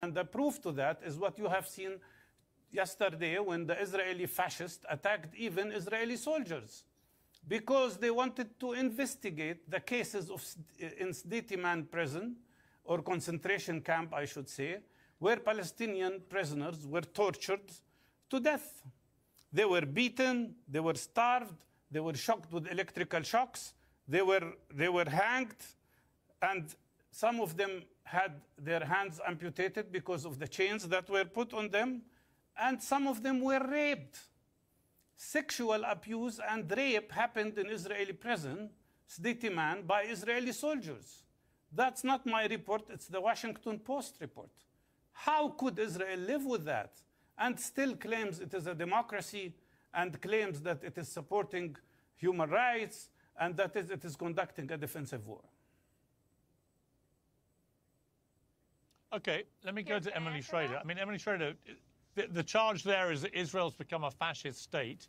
And the proof to that is what you have seen yesterday when the Israeli fascists attacked even Israeli soldiers, because they wanted to investigate the cases of in Sdetiman prison, or concentration camp, I should say, where Palestinian prisoners were tortured to death. They were beaten, they were starved, they were shocked with electrical shocks, they were hanged, and some of them had their hands amputated because of the chains that were put on them, and some of them were raped. Sexual abuse and rape happened in Israeli prison, Sdetiman, by Israeli soldiers. That's not my report, it's the Washington Post report. How could Israel live with that and still claims it is a democracy and claims that it is supporting human rights and that it is conducting a defensive war? Okay, let me go to Emily Schrader. I mean, Emily Schrader, the charge there is that Israel's become a fascist state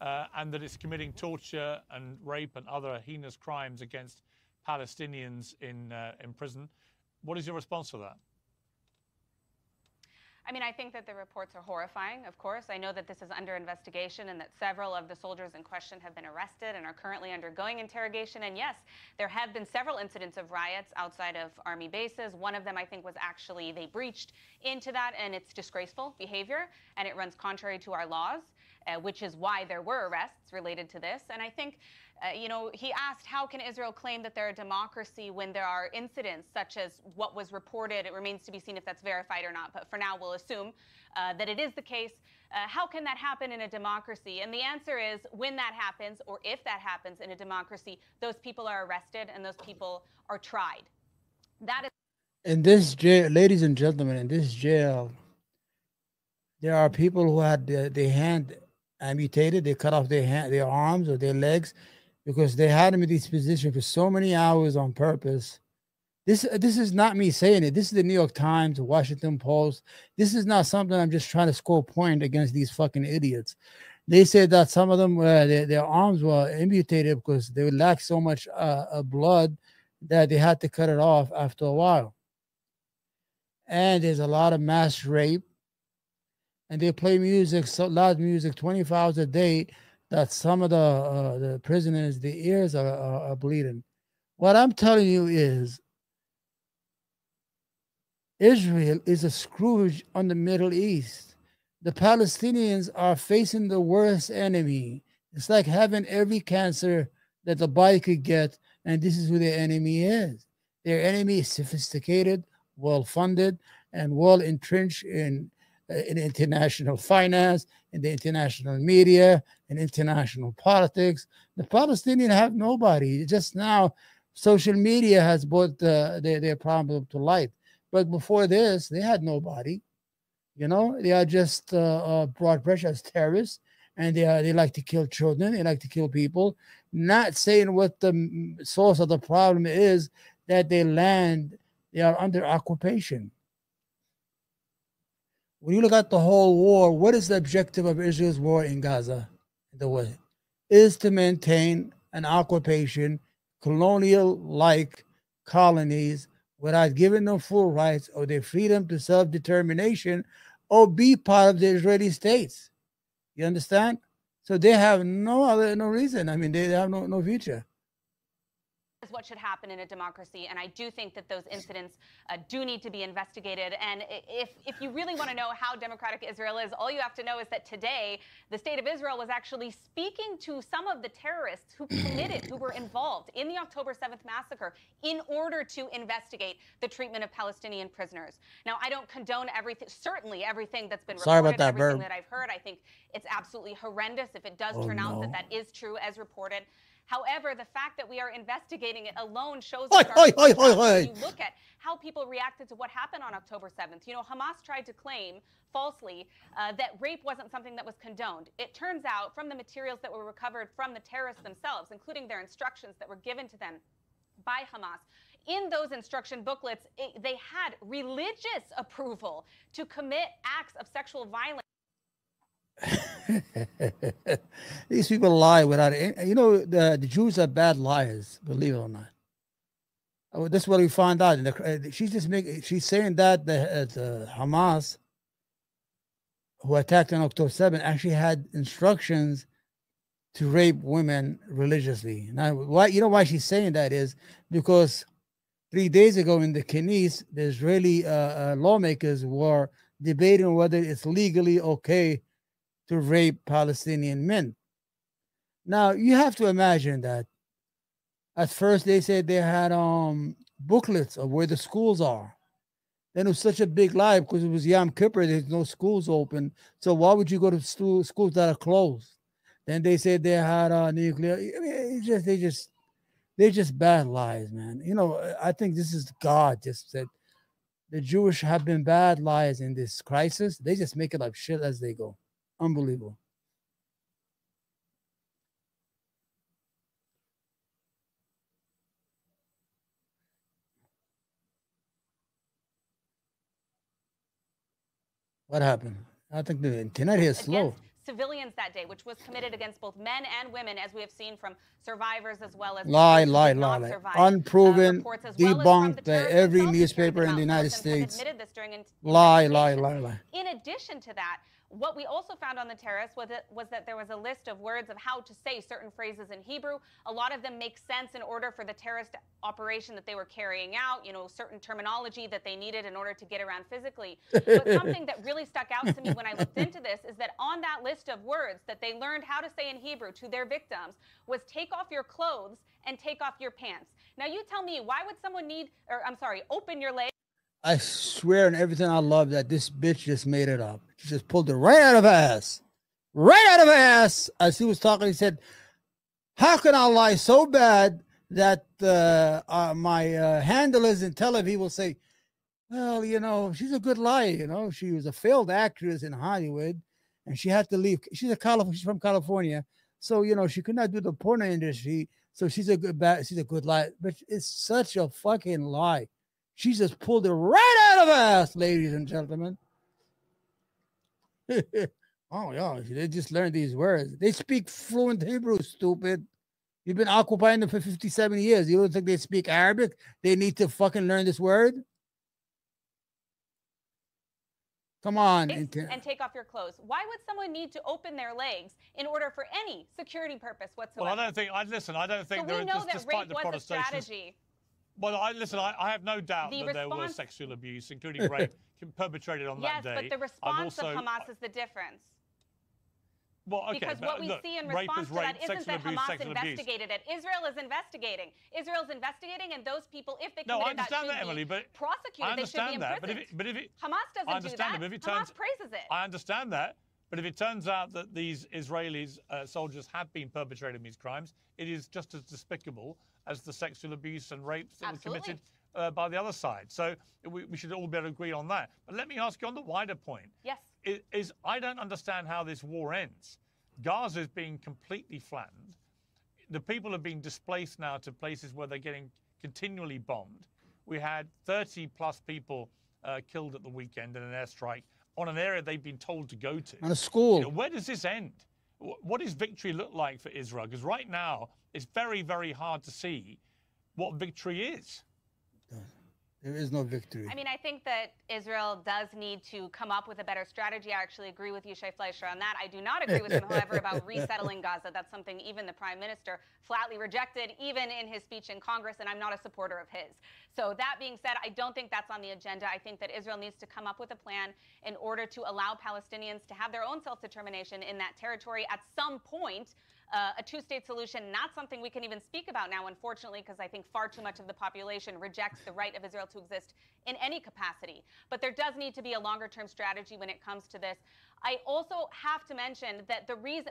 and that it's committing torture and rape and other heinous crimes against Palestinians in prison. What is your response to that? I mean, I think that the reports are horrifying, of course. I know that this is under investigation and that several of the soldiers in question have been arrested and are currently undergoing interrogation. And yes, there have been several incidents of riots outside of army bases. One of them, I think, was actually they breached into that, and it's disgraceful behavior, and it runs contrary to our laws, which is why there were arrests related to this. And I think you know, he asked, how can Israel claim that they're a democracy when there are incidents such as what was reported? It remains to be seen if that's verified or not, but for now we'll assume that it is the case. How can that happen in a democracy? And the answer is, when that happens, or if that happens in a democracy, those people are arrested and those people are tried. That is. In this jail, ladies and gentlemen, in this jail, there are people who had their hand amputated. They cut off their arms or their legs, because they had them in this position for so many hours on purpose. This is not me saying it. This is the New York Times, the Washington Post. This is not something I'm just trying to score a point against these fucking idiots. They said that some of them, their arms were amputated because they lacked so much blood that they had to cut it off after a while. And there's a lot of mass rape. And they play music, so loud music, 24 hours a day, that some of the prisoners, the ears are bleeding. What I'm telling you is, Israel is a scourge on the Middle East. The Palestinians are facing the worst enemy. It's like having every cancer that the body could get, and this is who their enemy is. Their enemy is sophisticated, well-funded, and well-entrenched in international finance, in the international media, in international politics. The Palestinians have nobody. Just now, social media has brought their problem to light. But before this, they had nobody. You know, they are just brought pressure as terrorists, and they like to kill children. They like to kill people. Not saying what the source of the problem is, that they are under occupation. When you look at the whole war, what is the objective of Israel's war in Gaza? The way is to maintain an occupation, colonial-like colonies, without giving them full rights or their freedom to self-determination or be part of the Israeli states. You understand? So they have no reason. I mean, they have no future. Is what should happen in a democracy, and I do think that those incidents do need to be investigated. And if you really want to know how democratic Israel is, all you have to know is that today the state of Israel was actually speaking to some of the terrorists who were involved in the October 7th massacre in order to investigate the treatment of Palestinian prisoners. Now, I don't condone everything, certainly everything that's been reported. Sorry about that, everything that I've heard. I think it's absolutely horrendous if it does turn out that is true as reported. However, the fact that we are investigating it alone shows when you look at how people reacted to what happened on October 7th. You know, Hamas tried to claim falsely that rape wasn't something that was condoned. It turns out from the materials that were recovered from the terrorists themselves, including their instructions that were given to them by Hamas, in those instruction booklets, they had religious approval to commit acts of sexual violence. These people lie without, you know, the Jews are bad liars, believe it or not. This is what we found out. She's saying that the Hamas, who attacked on October 7, actually had instructions to rape women religiously. Now, why? You know why she's saying that is because 3 days ago in the Knesset, the Israeli lawmakers were debating whether it's legally okay to rape Palestinian men. Now, you have to imagine that at first they said they had booklets of where the schools are. Then it was such a big lie because it was Yom Kippur, there's no schools open. So why would you go to schools that are closed? Then they said they had nuclear. I mean, they're just bad lies, man. You know, I think this is God just said the Jewish have been bad lies in this crisis. They just make it up shit as they go. Unbelievable. What happened? I think the internet here is slow. Civilians that day, which was committed against both men and women, as we have seen from survivors as well as lie. Unproven, debunked by every newspaper in the United States. Lie. In addition to that, what we also found on the terrace was that there was a list of words of how to say certain phrases in Hebrew. A lot of them make sense in order for the terrorist operation that they were carrying out, you know, certain terminology that they needed in order to get around physically. But something that really stuck out to me when I looked into this is that on that list of words that they learned how to say in Hebrew to their victims was take off your clothes and take off your pants. Now you tell me, why would someone open your legs? I swear on everything I love that this bitch just made it up. She just pulled it right out of her ass. Right out of her ass. As he was talking, he said, how can I lie so bad that my handlers in Tel Aviv will say, well, you know, she's a good liar. You know, she was a failed actress in Hollywood and she had to leave. She's from California. So, you know, she could not do the porno industry. So she's a good liar. But it's such a fucking lie. She just pulled it right out of her ass, ladies and gentlemen. Oh, yeah, they just learned these words. They speak fluent Hebrew, stupid. You've been occupying them for 57 years. You don't think they speak Arabic? They need to fucking learn this word? Come on. And take off your clothes. Why would someone need to open their legs in order for any security purpose whatsoever? Well, I don't think so we know that rape was a strategy. Well, I have no doubt that there was sexual abuse, including rape, perpetrated on that day. Yes, but the response of Hamas is the difference. Well, okay, because what we see in response to that isn't that Hamas investigated it. Israel is investigating. Israel's investigating, and those people, if they committed that, should be prosecuted. They should be imprisoned. Hamas doesn't do that. Hamas praises it. I understand that. But if it turns out that these Israeli soldiers have been perpetrating these crimes, it is just as despicable as the sexual abuse and rapes that were committed by the other side. So we should all be able to agree on that. But let me ask you on the wider point. Yes. I don't understand how this war ends. Gaza is being completely flattened. The people are being displaced now to places where they're getting continually bombed. We had 30+ people killed at the weekend in an airstrike on an area they've been told to go to. On a school. You know, where does this end? What does victory look like for Israel? Because right now, it's very, very hard to see what victory is. There is no victory. I mean, I think that Israel does need to come up with a better strategy. I actually agree with you, Shai Fleischer, on that. I do not agree with him, however, about resettling Gaza. That's something even the Prime Minister flatly rejected, even in his speech in Congress, and I'm not a supporter of his. So that being said, I don't think that's on the agenda. I think that Israel needs to come up with a plan in order to allow Palestinians to have their own self-determination in that territory at some point. A two-state solution, not something we can even speak about now, unfortunately, because I think far too much of the population rejects the right of Israel to exist in any capacity. But there does need to be a longer-term strategy when it comes to this. I also have to mention that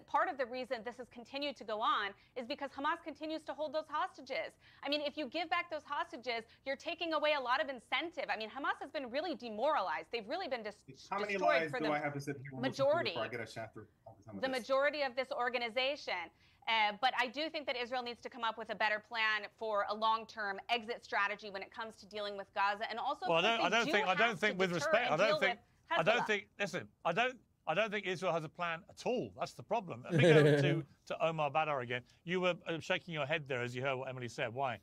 part of the reason this has continued to go on is because Hamas continues to hold those hostages. I mean, if you give back those hostages, you're taking away a lot of incentive. I mean, Hamas has been really demoralized. They've really been How many destroyed lies for do the I have to sit here majority. before I get a chance through the majority of this organization. But I do think that Israel needs to come up with a better plan for a long-term exit strategy when it comes to dealing with Gaza, and also. Well, I don't think, with respect, I don't think Israel has a plan at all. That's the problem. Let me go to Omar Badar again. You were shaking your head there as you heard what Emily said. Why?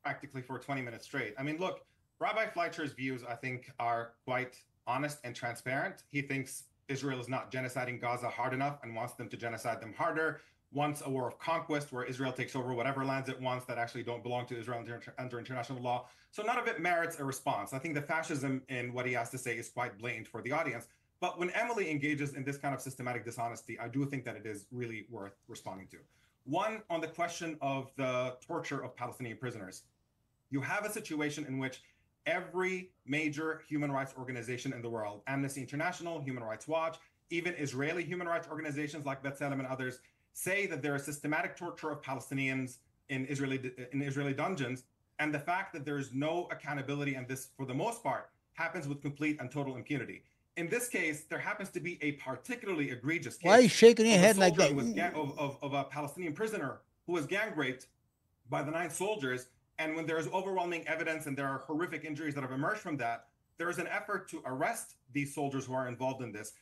practically for 20 minutes straight. I mean, look, Rabbi Fleischer's views, I think, are quite honest and transparent. He thinks Israel is not genociding Gaza hard enough and wants them to genocide them harder, wants a war of conquest where Israel takes over whatever lands it wants that actually don't belong to Israel under international law. So none of it merits a response. I think the fascism in what he has to say is quite blatant for the audience. But when Emily engages in this kind of systematic dishonesty, I do think that it is really worth responding to. One, on the question of the torture of Palestinian prisoners. You have a situation in which every major human rights organization in the world, Amnesty International, Human Rights Watch, even Israeli human rights organizations like B'Tselem and others, say that there is systematic torture of Palestinians in Israeli dungeons. And the fact that there is no accountability, and this, for the most part, happens with complete and total impunity. In this case, there happens to be a particularly egregious case. Why are you shaking your head like that? Of a Palestinian prisoner who was gang raped by the 9 soldiers. And when there is overwhelming evidence and there are horrific injuries that have emerged from that, there is an effort to arrest these soldiers who are involved in this.